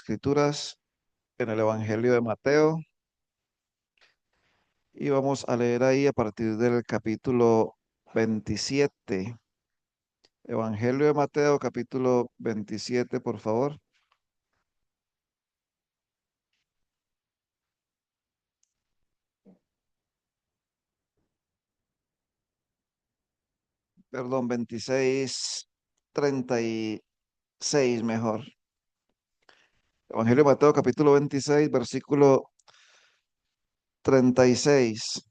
Escrituras en el Evangelio de Mateo y vamos a leer ahí a partir del capítulo 27. Evangelio de Mateo, capítulo 27, por favor. Perdón, 26, 36 mejor. Evangelio de Mateo, capítulo 26, versículo 36.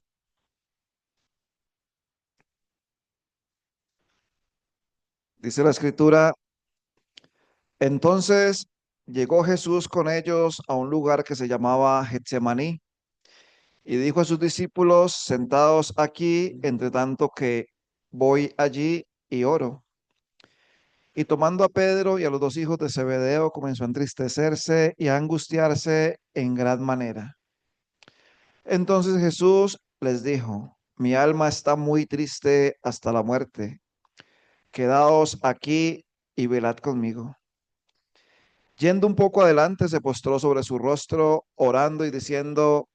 Dice la escritura, entonces llegó Jesús con ellos a un lugar que se llamaba Getsemaní y dijo a sus discípulos, sentados aquí, entre tanto que voy allí y oro. Y tomando a Pedro y a los dos hijos de Zebedeo, comenzó a entristecerse y a angustiarse en gran manera. Entonces Jesús les dijo, mi alma está muy triste hasta la muerte. Quedaos aquí y velad conmigo. Yendo un poco adelante, se postró sobre su rostro, orando y diciendo,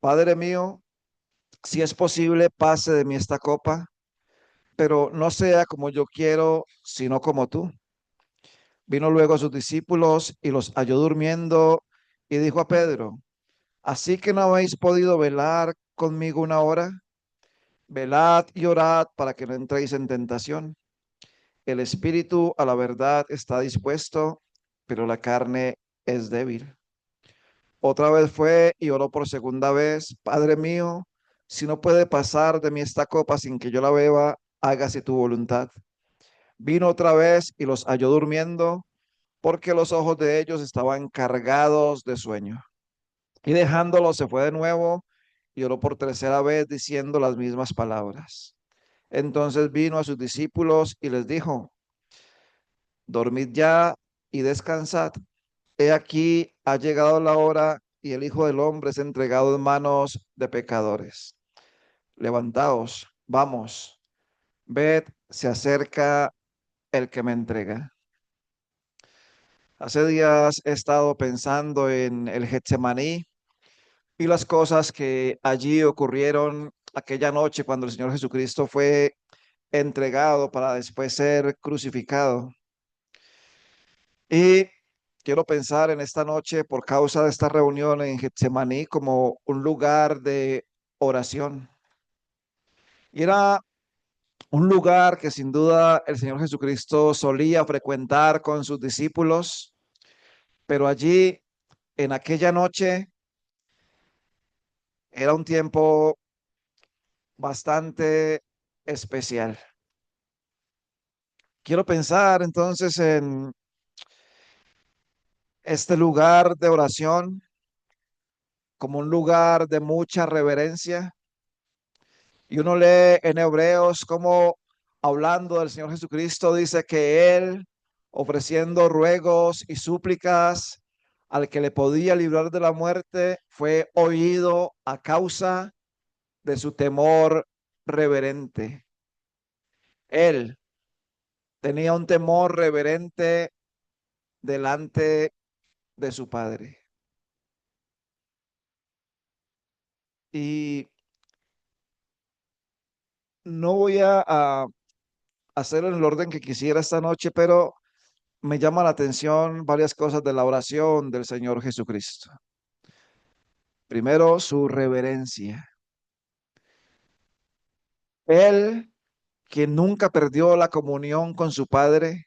Padre mío, si es posible, pase de mí esta copa, pero no sea como yo quiero, sino como tú. Vino luego a sus discípulos y los halló durmiendo y dijo a Pedro, ¿así que no habéis podido velar conmigo una hora? Velad y orad para que no entréis en tentación. El espíritu a la verdad está dispuesto, pero la carne es débil. Otra vez fue y oró por segunda vez, Padre mío, si no puede pasar de mí esta copa sin que yo la beba, hágase tu voluntad. Vino otra vez y los halló durmiendo, porque los ojos de ellos estaban cargados de sueño. Y dejándolos se fue de nuevo y oró por tercera vez diciendo las mismas palabras. Entonces vino a sus discípulos y les dijo, dormid ya y descansad. He aquí ha llegado la hora y el Hijo del Hombre es entregado en manos de pecadores. Levantaos, vamos, ved, se acerca el que me entrega. Hace días he estado pensando en el Getsemaní y las cosas que allí ocurrieron aquella noche cuando el Señor Jesucristo fue entregado para después ser crucificado. Y quiero pensar en esta noche por causa de esta reunión en Getsemaní como un lugar de oración. Y era un lugar que sin duda el Señor Jesucristo solía frecuentar con sus discípulos, pero allí en aquella noche era un tiempo bastante especial. Quiero pensar entonces en este lugar de oración como un lugar de mucha reverencia. Y uno lee en Hebreos como hablando del Señor Jesucristo, dice que Él, ofreciendo ruegos y súplicas al que le podía librar de la muerte, fue oído a causa de su temor reverente. Él tenía un temor reverente delante de su Padre. Y no voy a hacerlo en el orden que quisiera esta noche, pero me llama la atención varias cosas de la oración del Señor Jesucristo. Primero, su reverencia. Él, que nunca perdió la comunión con su Padre,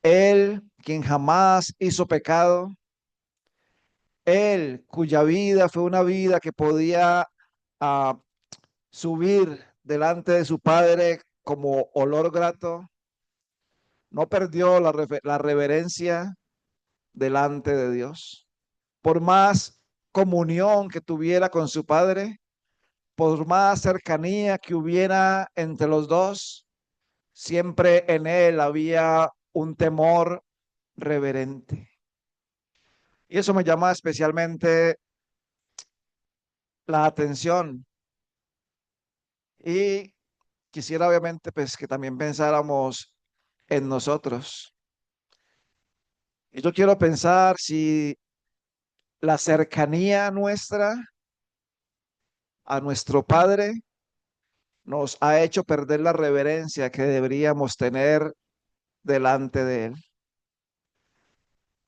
él, quien jamás hizo pecado, él, cuya vida fue una vida que podía ah, subir delante de su Padre como olor grato, no perdió la reverencia delante de Dios. Por más comunión que tuviera con su Padre, por más cercanía que hubiera entre los dos, siempre en él había un temor reverente. Y eso me llama especialmente la atención. Y quisiera obviamente pues que también pensáramos en nosotros. Y yo quiero pensar si la cercanía nuestra a nuestro Padre nos ha hecho perder la reverencia que deberíamos tener delante de Él.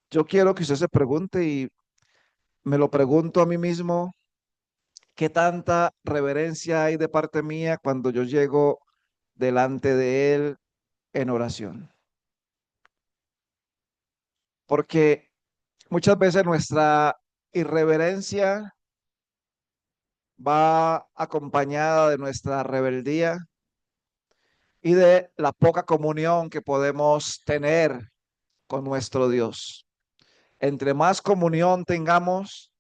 Yo quiero que usted se pregunte y me lo pregunto a mí mismo, ¿qué tanta reverencia hay de parte mía cuando yo llego delante de Él en oración? Porque muchas veces nuestra irreverencia va acompañada de nuestra rebeldía y de la poca comunión que podemos tener con nuestro Dios. Entre más comunión tengamos,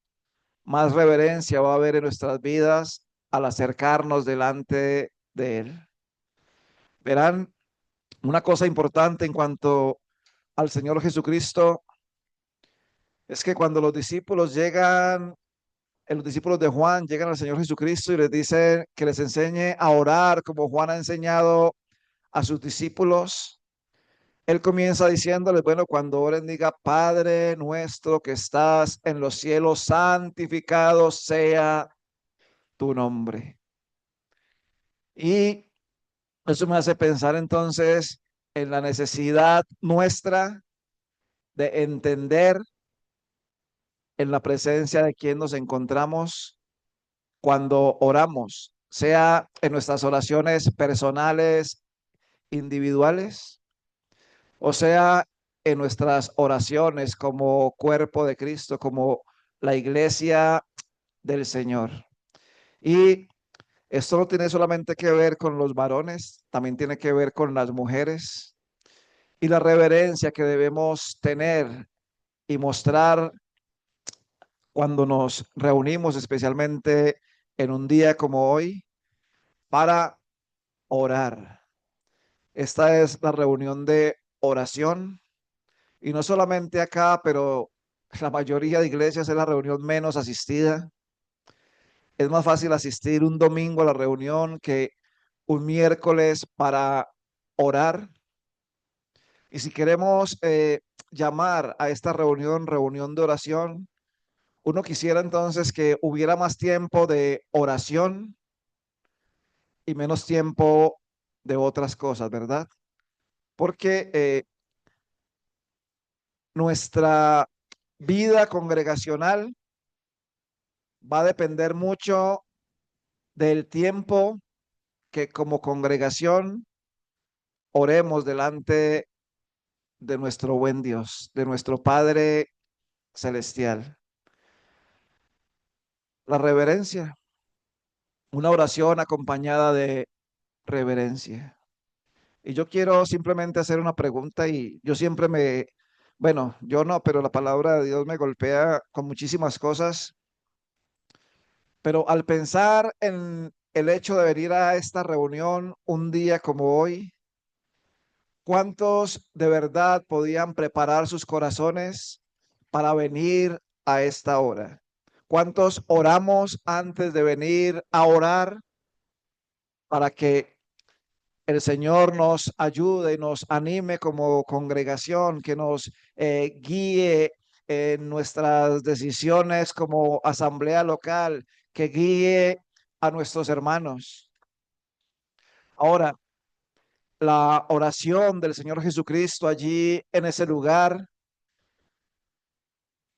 más reverencia va a haber en nuestras vidas al acercarnos delante de Él. Verán, una cosa importante en cuanto al Señor Jesucristo es que cuando los discípulos llegan, los discípulos de Juan llegan al Señor Jesucristo y les dicen que les enseñe a orar como Juan ha enseñado a sus discípulos. Él comienza diciéndoles, bueno, cuando oren diga, Padre nuestro que estás en los cielos, santificado sea tu nombre. Y eso me hace pensar entonces en la necesidad nuestra de entender en la presencia de quien nos encontramos cuando oramos, sea en nuestras oraciones personales, individuales, o sea en nuestras oraciones como cuerpo de Cristo, como la iglesia del Señor. Y esto no tiene solamente que ver con los varones, también tiene que ver con las mujeres y la reverencia que debemos tener y mostrar cuando nos reunimos, especialmente en un día como hoy, para orar. Esta es la reunión de oración y no solamente acá, pero la mayoría de iglesias es la reunión menos asistida. Es más fácil asistir un domingo a la reunión que un miércoles para orar. Y si queremos llamar a esta reunión reunión de oración, uno quisiera entonces que hubiera más tiempo de oración y menos tiempo de otras cosas, ¿verdad? Porque nuestra vida congregacional va a depender mucho del tiempo que como congregación oremos delante de nuestro buen Dios, de nuestro Padre celestial. La reverencia, una oración acompañada de reverencia. Y yo quiero simplemente hacer una pregunta y yo siempre bueno, yo no, pero la palabra de Dios me golpea con muchísimas cosas, pero al pensar en el hecho de venir a esta reunión un día como hoy, ¿cuántos de verdad podían preparar sus corazones para venir a esta hora? ¿Cuántos oramos antes de venir a orar para que el Señor nos ayude y nos anime como congregación, que nos guíe en nuestras decisiones como asamblea local, que guíe a nuestros hermanos? Ahora, la oración del Señor Jesucristo allí en ese lugar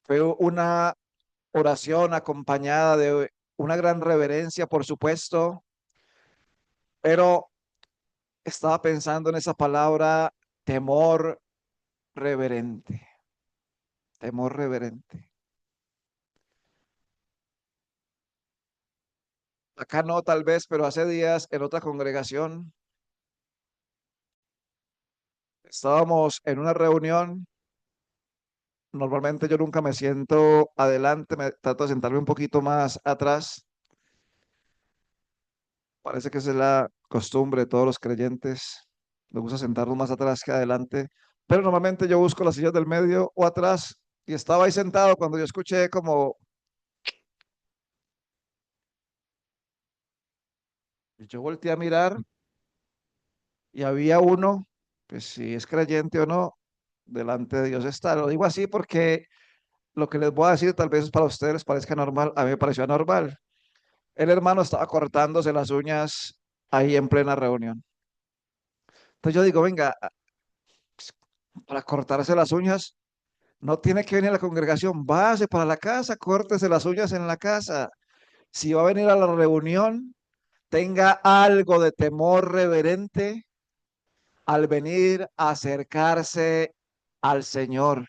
fue una oración acompañada de una gran reverencia, por supuesto, pero estaba pensando en esa palabra temor reverente, temor reverente. Acá no, tal vez, pero hace días en otra congregación estábamos en una reunión. Normalmente yo nunca me siento adelante, me trato de sentarme un poquito más atrás. Parece que esa es la costumbre de todos los creyentes. Me gusta sentarnos más atrás que adelante, pero normalmente yo busco las sillas del medio o atrás y estaba ahí sentado cuando yo escuché como, y yo volteé a mirar y había uno, pues si es creyente o no, delante de Dios está. Lo digo así porque lo que les voy a decir tal vez para ustedes les parezca normal, a mí me pareció anormal. El hermano estaba cortándose las uñas ahí en plena reunión. Entonces yo digo, venga, para cortarse las uñas no tiene que venir a la congregación, váyase para la casa, córtese las uñas en la casa. Si va a venir a la reunión, tenga algo de temor reverente al venir a acercarse al Señor,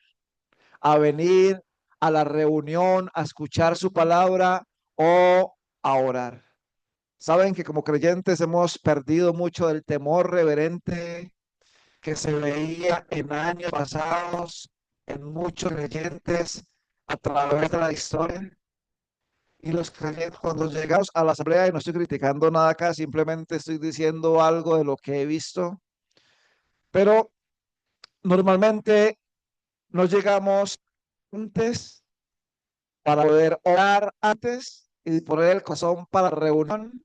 a venir a la reunión, a escuchar su palabra o a orar. Saben que como creyentes hemos perdido mucho del temor reverente que se veía en años pasados en muchos creyentes a través de la historia. Y los creyentes, cuando llegamos a la asamblea, y no estoy criticando nada acá, simplemente estoy diciendo algo de lo que he visto, pero normalmente no llegamos antes para poder orar antes y poner el corazón para la reunión,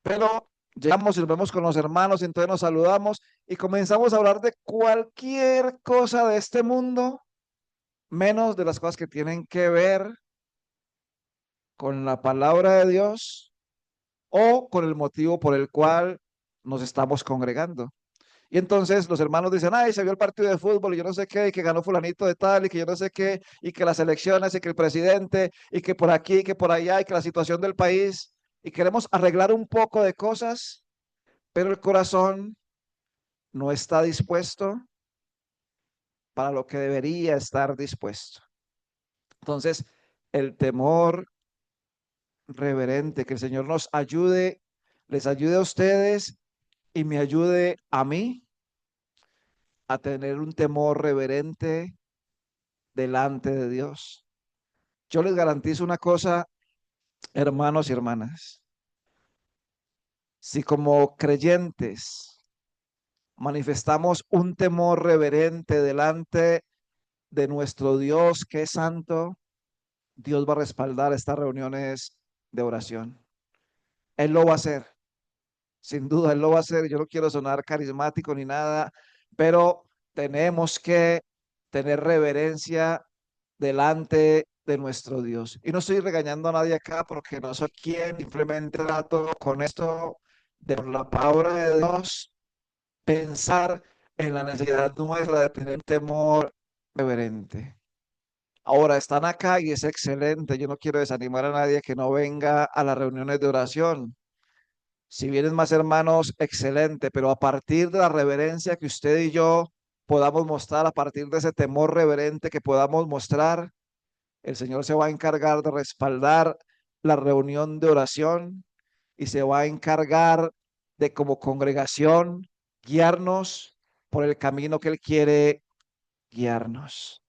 pero llegamos y nos vemos con los hermanos y entonces nos saludamos y comenzamos a hablar de cualquier cosa de este mundo, menos de las cosas que tienen que ver con la palabra de Dios o con el motivo por el cual nos estamos congregando. Y entonces los hermanos dicen, ay, se vio el partido de fútbol y yo no sé qué, y que ganó fulanito de tal, y que yo no sé qué, y que las elecciones, y que el presidente, y que por aquí, y que por allá, y que la situación del país, y queremos arreglar un poco de cosas, pero el corazón no está dispuesto para lo que debería estar dispuesto. Entonces, el temor reverente, que el Señor nos ayude, les ayude a ustedes y me ayude a mí a tener un temor reverente delante de Dios. Yo les garantizo una cosa, hermanos y hermanas, si como creyentes manifestamos un temor reverente delante de nuestro Dios que es santo, Dios va a respaldar estas reuniones de oración. Él lo va a hacer, sin duda, Él lo va a hacer. Yo no quiero sonar carismático ni nada, pero tenemos que tener reverencia delante de nuestro Dios. Y no estoy regañando a nadie acá porque no soy quien, simplemente trato con esto de por la palabra de Dios, pensar en la necesidad nuestra de tener temor reverente. Ahora están acá y es excelente. Yo no quiero desanimar a nadie que no venga a las reuniones de oración. Si vienen más hermanos, excelente, pero a partir de la reverencia que usted y yo podamos mostrar, a partir de ese temor reverente que podamos mostrar, el Señor se va a encargar de respaldar la reunión de oración y se va a encargar de como congregación guiarnos por el camino que Él quiere guiarnos.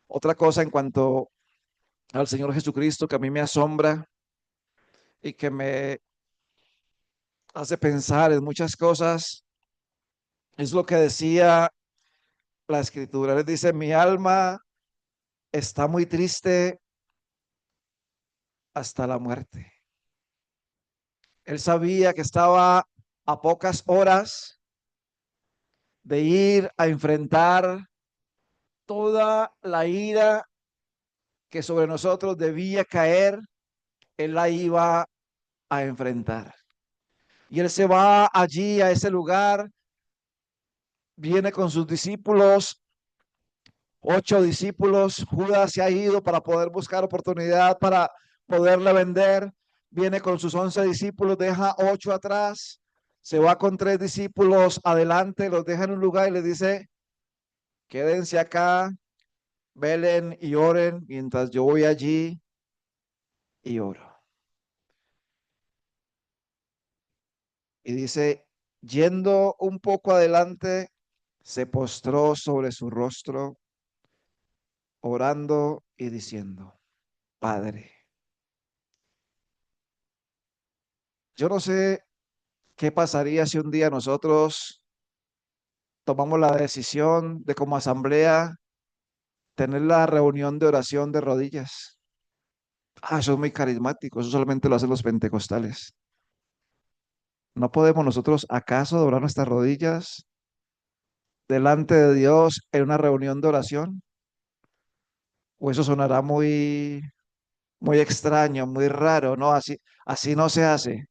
Otra cosa en cuanto al Señor Jesucristo que a mí me asombra y que me hace pensar en muchas cosas, es lo que decía la Escritura. Él dice, mi alma está muy triste hasta la muerte. Él sabía que estaba a pocas horas de ir a enfrentar toda la ira que sobre nosotros debía caer, Él la iba a enfrentar. Y Él se va allí a ese lugar, viene con sus discípulos, 8 discípulos, Judas se ha ido para poder buscar oportunidad para poderle vender, viene con sus 11 discípulos, deja 8 atrás, se va con 3 discípulos adelante, los deja en un lugar y les dice, quédense acá, velen y oren mientras yo voy allí y oro. Y dice, yendo un poco adelante, se postró sobre su rostro, orando y diciendo, Padre, yo no sé qué pasaría si un día nosotros tomamos la decisión de como asamblea tener la reunión de oración de rodillas. Eso es muy carismático, eso solamente lo hacen los pentecostales. ¿No podemos nosotros acaso doblar nuestras rodillas delante de Dios en una reunión de oración? ¿O eso sonará muy extraño, muy raro? No, así no se hace.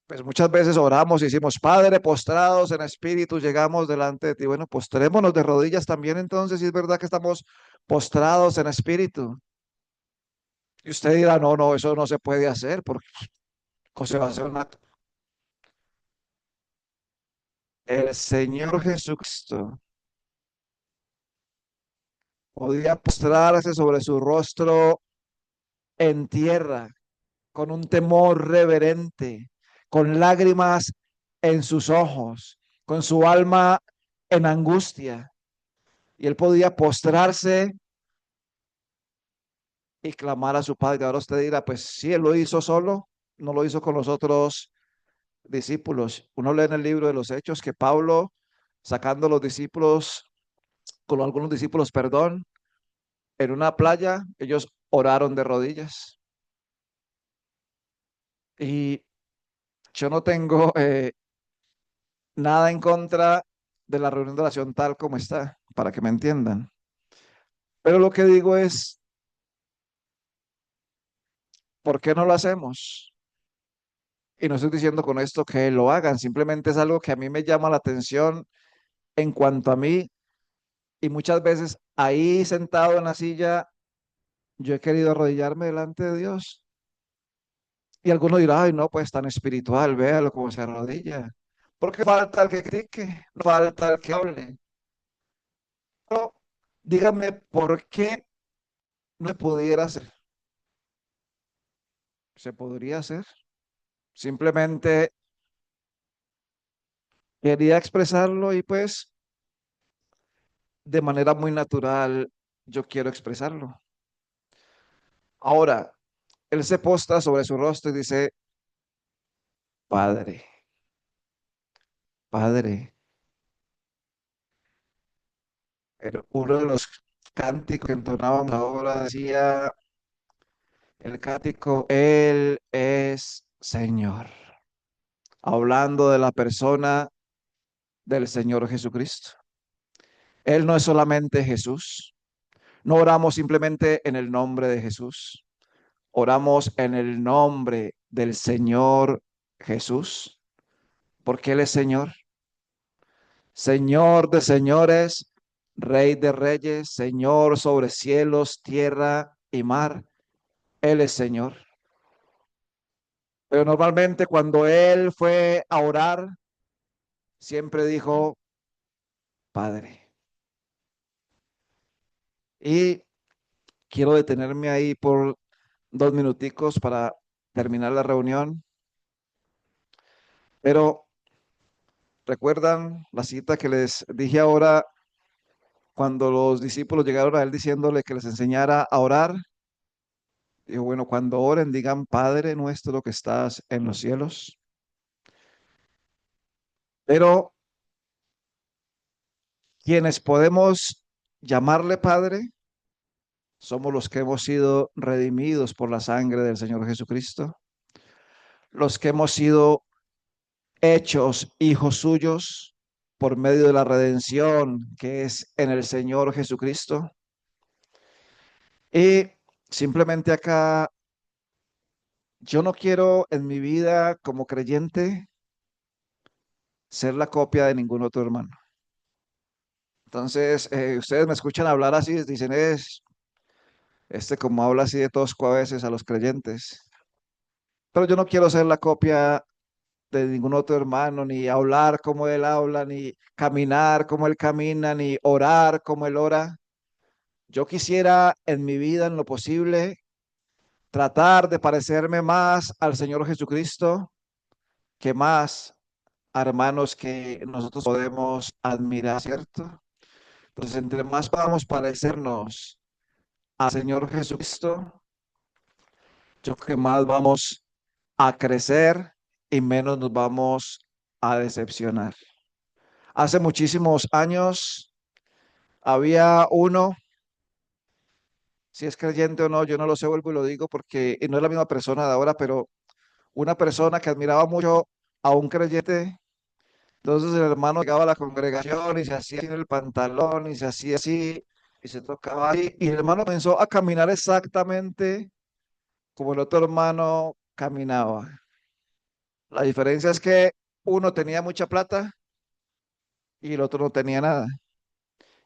Pues muchas veces oramos y decimos, Padre, postrados en espíritu, llegamos delante de ti. Bueno, postrémonos de rodillas también entonces, si es verdad que estamos postrados en espíritu. Y usted dirá, no, no, eso no se puede hacer porque se va a hacer una... El Señor Jesucristo podía postrarse sobre su rostro en tierra, con un temor reverente, con lágrimas en sus ojos, con su alma en angustia. Y él podía postrarse y clamar a su Padre. Ahora usted dirá, pues sí, él lo hizo solo, no lo hizo con los otros discípulos. Uno lee en el libro de los Hechos que Pablo, sacando a los discípulos, con algunos discípulos, perdón, en una playa, ellos oraron de rodillas. Y yo no tengo nada en contra de la reunión de oración tal como está, para que me entiendan. Pero lo que digo es, ¿por qué no lo hacemos? Y no estoy diciendo con esto que lo hagan, simplemente es algo que a mí me llama la atención en cuanto a mí. Y muchas veces ahí sentado en la silla, yo he querido arrodillarme delante de Dios. Y algunos dirán, ay, no, pues tan espiritual, véalo cómo se arrodilla. Porque falta el que critique, no falta el que hable. Pero dígame, ¿por qué no se pudiera hacer? Se podría hacer. Simplemente quería expresarlo y pues de manera muy natural yo quiero expresarlo. Ahora, él se postra sobre su rostro y dice, Padre, Padre. Pero uno de los cánticos que entonábamos ahora decía, el cántico, Él es Señor, hablando de la persona del Señor Jesucristo. Él no es solamente Jesús. No oramos simplemente en el nombre de Jesús. Oramos en el nombre del Señor Jesús, porque Él es Señor, Señor de señores, Rey de reyes, Señor sobre cielos, tierra y mar. Él es Señor. Pero normalmente cuando Él fue a orar, siempre dijo, Padre. Y quiero detenerme ahí por 2 minuticos para terminar la reunión. Pero recuerdan la cita que les dije ahora cuando los discípulos llegaron a él diciéndole que les enseñara a orar. Dijo, bueno, cuando oren, digan, Padre nuestro que estás en los cielos. Pero quienes podemos llamarle Padre, somos los que hemos sido redimidos por la sangre del Señor Jesucristo, los que hemos sido hechos hijos suyos por medio de la redención que es en el Señor Jesucristo. Y simplemente acá, yo no quiero en mi vida como creyente ser la copia de ningún otro hermano. Entonces, ustedes me escuchan hablar así, dicen, es como habla así de tosco a veces a los creyentes. Pero yo no quiero ser la copia de ningún otro hermano, ni hablar como él habla, ni caminar como él camina, ni orar como él ora. Yo quisiera en mi vida, en lo posible, tratar de parecerme más al Señor Jesucristo que más a hermanos que nosotros podemos admirar, ¿cierto? Entonces, entre más podamos parecernos al Señor Jesucristo, yo creo que más vamos a crecer y menos nos vamos a decepcionar. Hace muchísimos años había uno, si es creyente o no, yo no lo sé, vuelvo y lo digo porque y no es la misma persona de ahora, pero una persona que admiraba mucho a un creyente Entonces el hermano llegaba a la congregación y se hacía así en el pantalón y se hacía así y se tocaba así. Y el hermano comenzó a caminar exactamente como el otro hermano caminaba. La diferencia es que uno tenía mucha plata y el otro no tenía nada.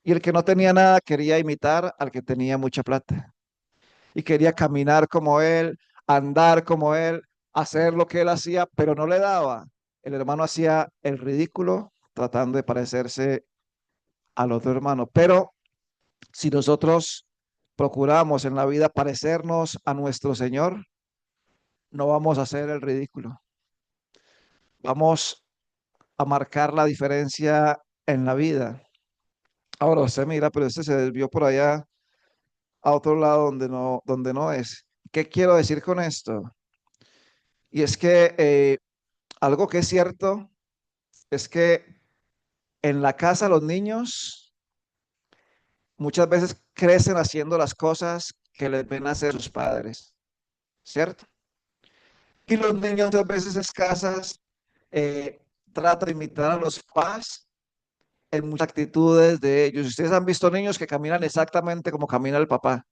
Y el que no tenía nada quería imitar al que tenía mucha plata. Y quería caminar como él, andar como él, hacer lo que él hacía, pero no le daba. El hermano hacía el ridículo tratando de parecerse al otro hermano. Pero si nosotros procuramos en la vida parecernos a nuestro Señor, no vamos a hacer el ridículo. Vamos a marcar la diferencia en la vida. Ahora usted mira, pero este se desvió por allá a otro lado donde no es. ¿Qué quiero decir con esto? Y es que algo que es cierto es que en la casa los niños muchas veces crecen haciendo las cosas que les ven hacer sus padres, ¿cierto? Y los niños muchas veces escasas tratan de imitar a los papás en muchas actitudes de ellos. Ustedes han visto niños que caminan exactamente como camina el papá.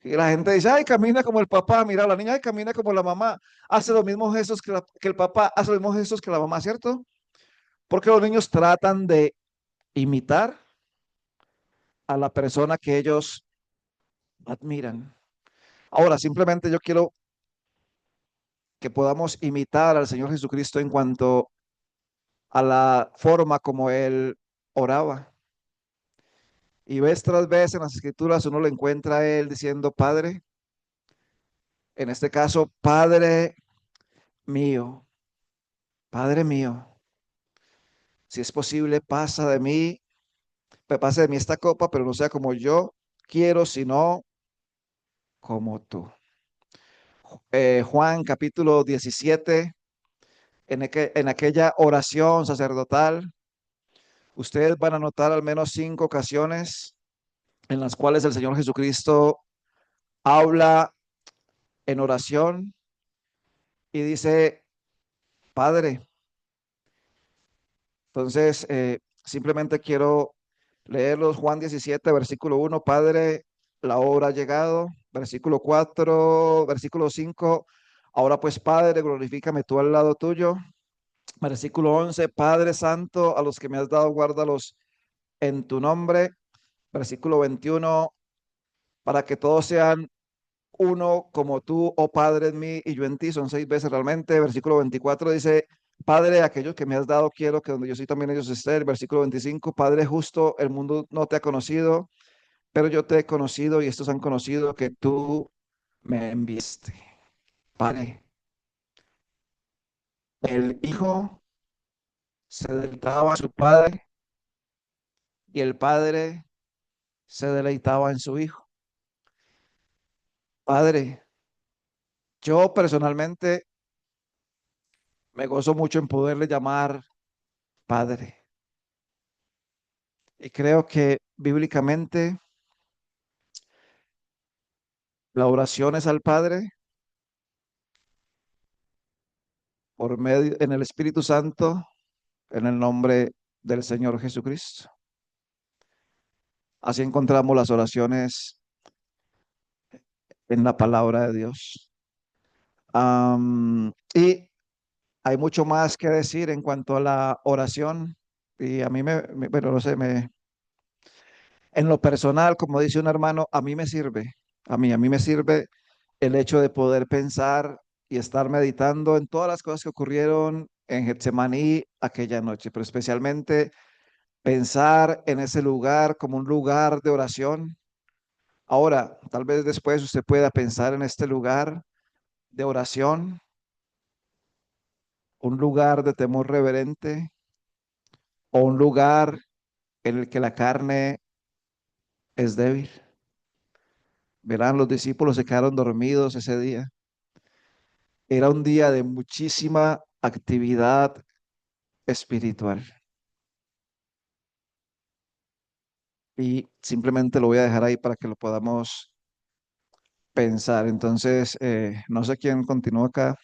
Y la gente dice, ay, camina como el papá, mira, la niña ay, camina como la mamá, hace los mismos gestos que el papá, hace los mismos gestos que la mamá, ¿cierto? Porque los niños tratan de imitar a la persona que ellos admiran. Ahora, simplemente yo quiero que podamos imitar al Señor Jesucristo en cuanto a la forma como Él oraba. Y vez tras vez en las escrituras uno le encuentra a Él diciendo, Padre, en este caso, mío, Padre mío, si es posible, pasa de mí esta copa, pero no sea como yo quiero, sino como tú. Juan capítulo 17, en aquella oración sacerdotal, ustedes van a notar al menos 5 ocasiones en las cuales el Señor Jesucristo habla en oración y dice, Padre. Entonces, simplemente quiero leerlos. Juan 17, versículo 1, Padre, la hora ha llegado. Versículo 4, versículo 5, ahora pues, Padre, glorifícame tú al lado tuyo. Versículo 11, Padre Santo, a los que me has dado, guárdalos en tu nombre. Versículo 21, para que todos sean uno como tú, oh Padre, en mí y yo en ti. Son 6 veces realmente. Versículo 24 dice, Padre, aquellos que me has dado, quiero que donde yo soy también ellos estén. Versículo 25, Padre justo, el mundo no te ha conocido, pero yo te he conocido y estos han conocido que tú me enviaste. Padre, el Hijo se deleitaba en su Padre y el Padre se deleitaba en su Hijo. Padre, yo personalmente me gozo mucho en poderle llamar Padre. Y creo que bíblicamente la oración es al Padre por medio en el Espíritu Santo, en el nombre del Señor Jesucristo. Así encontramos las oraciones en la palabra de Dios. Y hay mucho más que decir en cuanto a la oración. Y a mí bueno, no sé, en lo personal, como dice un hermano, a mí me sirve. A mí me sirve el hecho de poder pensar y estar meditando en todas las cosas que ocurrieron en Getsemaní aquella noche, pero especialmente pensar en ese lugar como un lugar de oración. Ahora, tal vez después usted pueda pensar en este lugar de oración, un lugar de temor reverente o un lugar en el que la carne es débil. Verán, los discípulos se quedaron dormidos ese día. Era un día de muchísima actividad espiritual. Y simplemente lo voy a dejar ahí para que lo podamos pensar. Entonces, no sé quién continúa acá.